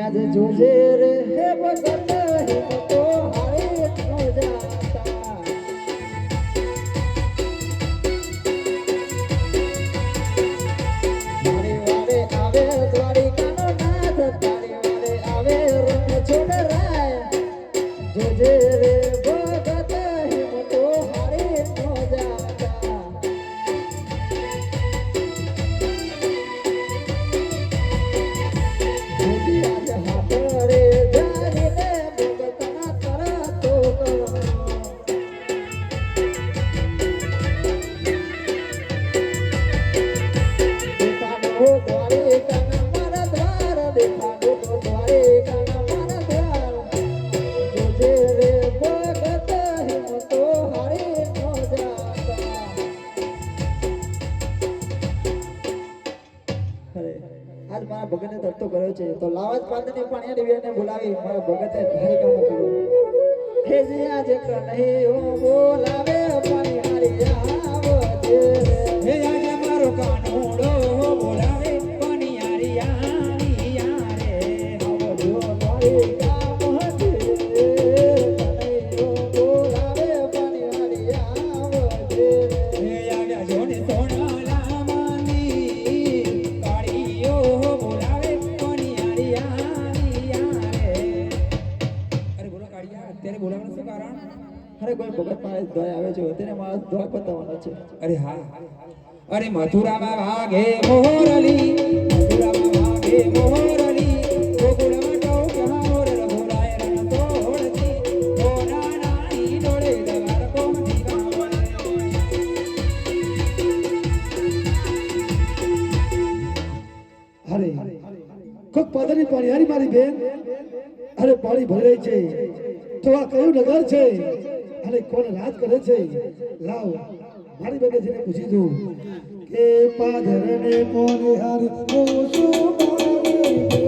આજ જોજે રે હે ભગત હે તો હારે નો જાતા મારી વારે આવે દ્વારિકાનો નાથ તારી વારે આવે રંગ છોડરાય જોજે રે ભગત હે તો હારે નો જાતા ભગતે તરતો કર્યો છે તો લાવાજ પાંદની પાણીયા દેવીને બોલાવી મારા ભગતે ભારી કામ કર્યું હે જીયા જે કનહી ઓ બોલાવે પાણી હારી આવજે હે આજે મારો કાનોડો બોલાવે પાણી હારી આવી રે આવજો મારી કામ હજે કનહી ઓ બોલાવે પાણી હારી આવજે હે આજે જોને સોના લામાની કાળીઓ અરે કોઈ ભગત માણસ દોય આવે છે તેને માણસ દોય બતાવવાનો છે અરે હા અરે મથુરામાં વાગે મોરલી મથુરામાં વાગે મોરલી ગોકુળમાં ટોક્યા મોર રઘુરાય રણ તોડતી કોના નાની ડોળે દવાર કોમતી અરે કોક પાદરની પાણી મારી બેન અરે પાણી ભરાય છે તો આ કયું નગર છે અને કોણ રાજ કરે છે લાવ મારી બેને જઈને પૂછી દઉં કે પાદરને મોને હારી ઓ શું મારી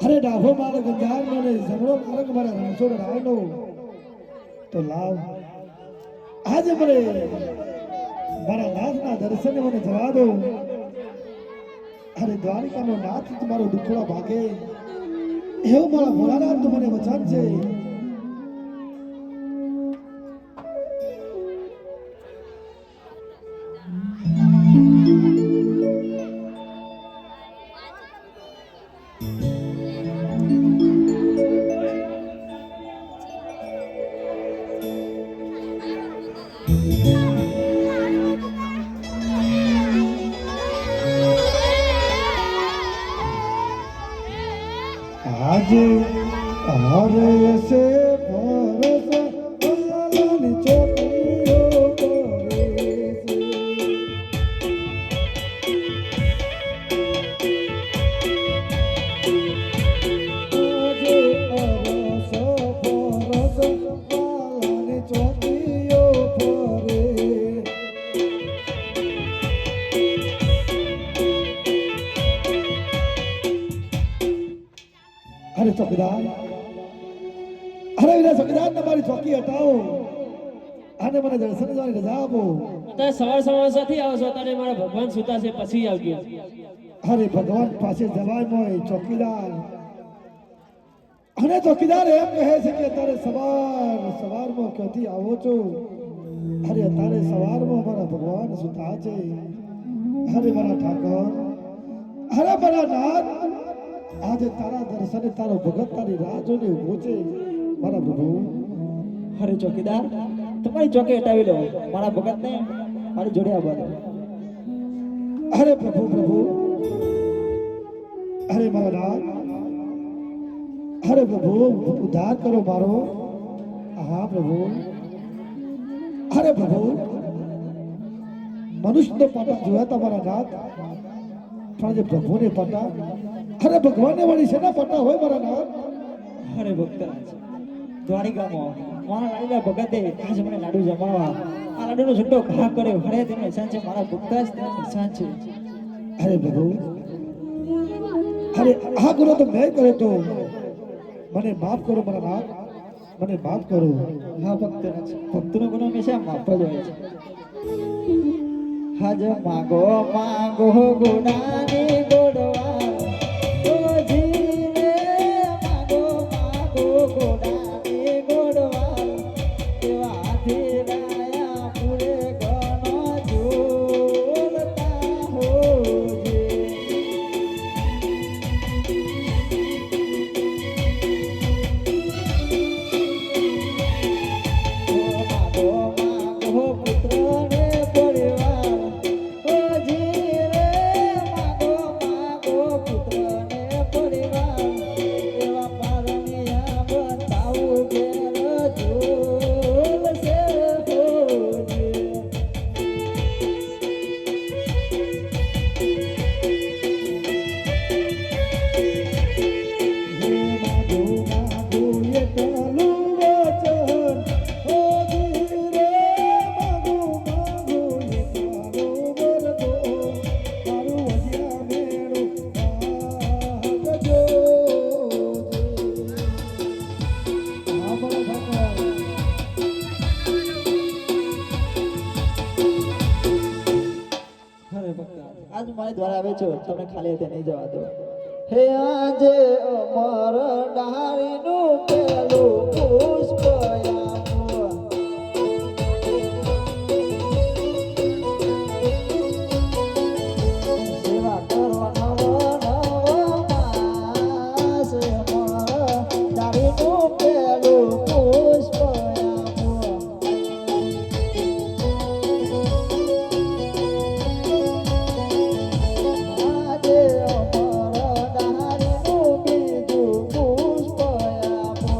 અરે ડાભો મારો ગંજાર મને જમણો માર્ગ મારા રણછોડ રાયનો તો લાવ આજે મને મારા નાથના દર્શને મને જવા દો. અરે દ્વારિકાનો નાથ તમારો દુખડા ભાગે એવું મારા ભોળાનાથ તો મને વચન છે આજે હારે છે પરસ વાલાની ચોકીઓ કરે છે. આજે અરસ પરસ વાલાની ચોકીઓ ફરે. અરે ચોકીદાર, અરે વિના ચોકીદાર, તમારી ચોકી હટાવો અને મને દર્શન જવાની રજા આપો. અત્યારે સવાર સાથી આવો છો, અત્યારે મારા ભગવાન સુતા છે પછી આવજો. અરે ભગવાન પાસે જવાય મોય ચોકીદાર. અને ચોકીદાર એમ કહે છે કે અત્યારે સવારમાં ક્યાંથી આવો છો? અરે અત્યારે સવારમાં મારા ભગવાન સુતા છે. અરે મારા ઠાકોર, અરે મારા નાથ, આજે તારા દર્શને તારો ભગત તારી રાહ જોઈને ઊભો છે મારા પ્રભુ. અરે ચોકીદાર, તમારી ચોકી હટાવી લો, મારા ભગતને મારી જોડે આવવા દો. અરે પ્રભુ પ્રભુ, અરે મારા નાથ, અરે પ્રભુ ઉદ્ધાર કરો મારો. હા પ્રભુ, અરે પ્રભુ, મનુષ્યનો પાટા જોયા તમારા નાથ, પણ જે પ્રભુને પાટા, અરે ભગવાનને વળી શેના પાટા હોય મારા નાથ? અરે ભક્તરાજ, દ્વારિકામાં મારા લાડીના ભગતે આજ મને લાડુ જમાવા આ લાડુનો છૂટો ઘા કર્યો. હરે તેનું નિશાન છે, મારા ભક્તરાજ તેનું નિશાન છે. અરે પ્રભુ, અરે આ ગુનો તો મેં કર્યો તો મને માફ કરો મારા નાથ, મને માફ કરો. હા ભક્તરાજ, ભક્તનો ગુનો હંમેશા માફ જ હોય છે. હજ માગો માગો ગોડાની ગોડવા, ઓ જીવે માગો માગો ગોડાની ગોડવા, એવાથી ડાયા પૂરે ગણો ઝૂલતા હોજે. માગો માગો પુત્રને પરિવાર, ઓ જીવે માગો માગો પુત્રને પરિવાર, એવા પારણિયા બતાવું ઘેર ઝૂલશે હોજે. માગો માગો એકલું વચન, ઓ ધીરે માગો માગો એકલો વરદો, મારું વજ્યા મેળું ભાગજો. હા મારા ઠાકોર, અરે ભક્તરાજ, આજ મારી દ્વારા આવે છો, તમને ખાલી હાથે નહીં જવા દો. હે આજે અમર ડાળીનું પેલું પુષ્પ આપો, સેવા કરો નવો નવો માસ, અમર ડાળીનું પેલું પુષ્પ આપો. આજે અમર ડાળીનું બીજું પુષ્પ આપો.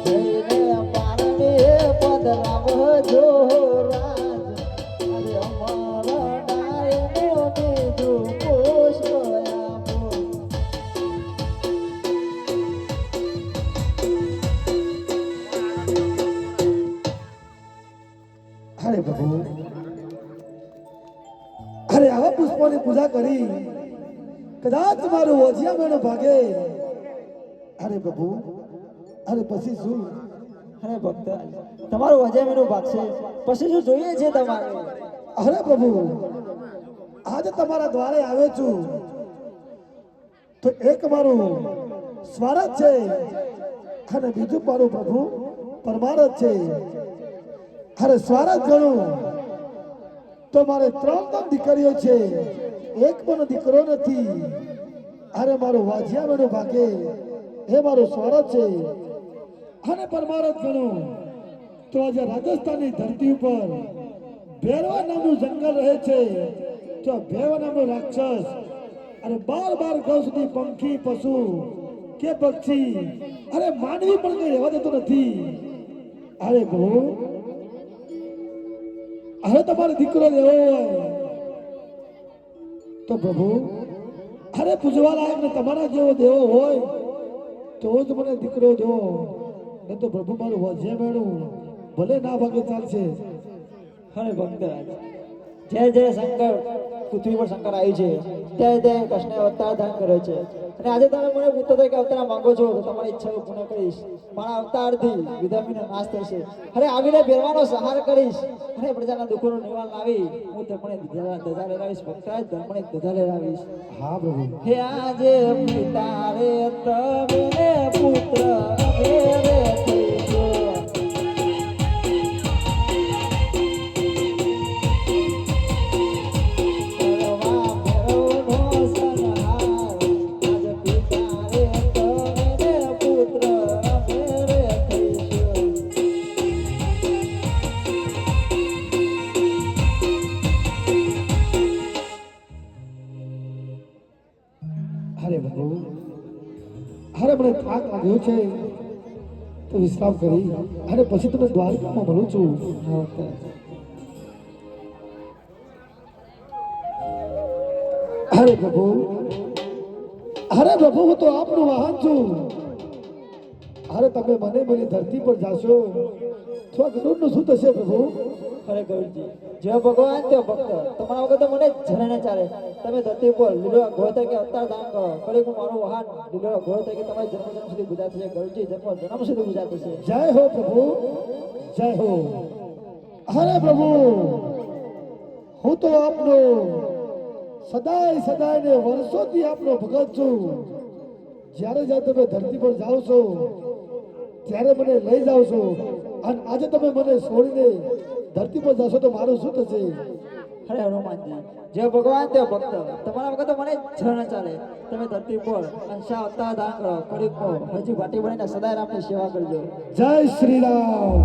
જઈને પારણીએ પધરાવજો રાજ, આજે અમર ડાળીનું બીજું પુષ્પ આપો. અરે પ્રભુ, અરે આવા પુષ્પોની પૂજા કરી કદાચ મારું ઓજિયા મેળો ભાગે. અરે પ્રભુ, અરે પછી શું? અરે ભક્તરાજ, તમારું અજયમેનું ભાગશે, પછી શું જોઈએ છે તમારે? અરે પ્રભુ, આજે તમારા દ્વારે આવ્યો છું તો એક મારું સ્વાર્થ છે અને બીજું મારું પ્રભુ પરમારથ છે. અરે સ્વાર્થ ગણું તો મારે 3 દીકરીઓ છે, એક પણ દીકરો નથી. અરે મારું વાજિયા મેળો ભાગે એ મારું સ્વાર્થ છે. અને પરમારથ ગણું તો આજે રાજસ્થાનની ધરતી ઉપર ભેરવા નામનું જંગલ રહે છે તો ભેરવા નામનો રાક્ષસ અને બાર ગાઉ સુધી પંખી પશુ કે પક્ષી અરે માનવી પણ કઈ રહેવા દેતો નથી. અરે પ્રભુ હવે તમારો દીકરો લેવો હોય તો પ્રભુ અરે પૂજવા લાયક ને તમારા જેવો દેવો હોય તો જ મને દીકરો દો, નહીં તો પ્રભુ મારું વજે મેળું ભલે ના ભાગે ચાલશે. અરે ભક્તરાજ, જય જય શંકર, પૃથ્વી પર શંકર આવ્યું છે, જય જય કૃષ્ણ અવતાર ધારણ કર્યો છે. અને આજે તમે મને પૂછતો હતો કે અવતાર માંગો છો તો તમારી ઈચ્છાઓ પૂર્ણ કરીશ. મારા અવતારથી વિધર્મીનો નાશ થશે. અરે આવીને ભેરવાનો સહાર કરીશ અને પ્રજાના દુઃખોનું નિવારણ લાવી હું તમને ધજા લેરાવીશ. ભક્તરાજ ધર્મને ધજા લેરાવીશ. હા પ્રભુ. હે આજે પિતા રે તમે પુત્ર અમે રે થઈશું. અરે પ્રભુ અરે મને થાક લાગ્યો છે તો વિશ્રામ કરી અને પછી તમે દ્વારકામાં મળું છું. અરે પ્રભુ હું તો આપનું વાહન છું. અરે તમે મને મારી ધરતી પર જાશો તો આ ગરુડનું શું થશે પ્રભુ? અરે ગરુડજી, જેવો ભગવાન તેવો ભક્ત. તમારા વગર તો મને જરા ન ચાલે. તમે ધરતી પર લીલો ઘોર તરીકે અવતાર ધારણ કરો. કળિયુગનું મારું વાહન લીલો ઘોર તરીકે તમારી જન્મ સુધી પૂજા થશે. ગરુડજી જન્મ સુધી પૂજા થશે. જય હો પ્રભુ, જય હો. અરે પ્રભુ હું તો આપનો સદાય ને વર્ષોથી આપનો ભગત છું. જ્યારે તમે ધરતી પર જાઓ છો ત્યારે મને લઈ જાઓ છો અને આજે તમે મને છોડીને ધરતી પર જશો તો મારું શું થશે? અરે હનુમાનજી, જે ભગવાન તે ભક્ત. તમારા વગર તો મને જરા ન ચાલે. તમે ધરતી પર અંશા અવતાર ધારણ કરો. કળિયુગમાં હજી ભાટી બનીને સદાય રામની સેવા કરજો. જય શ્રી રામ.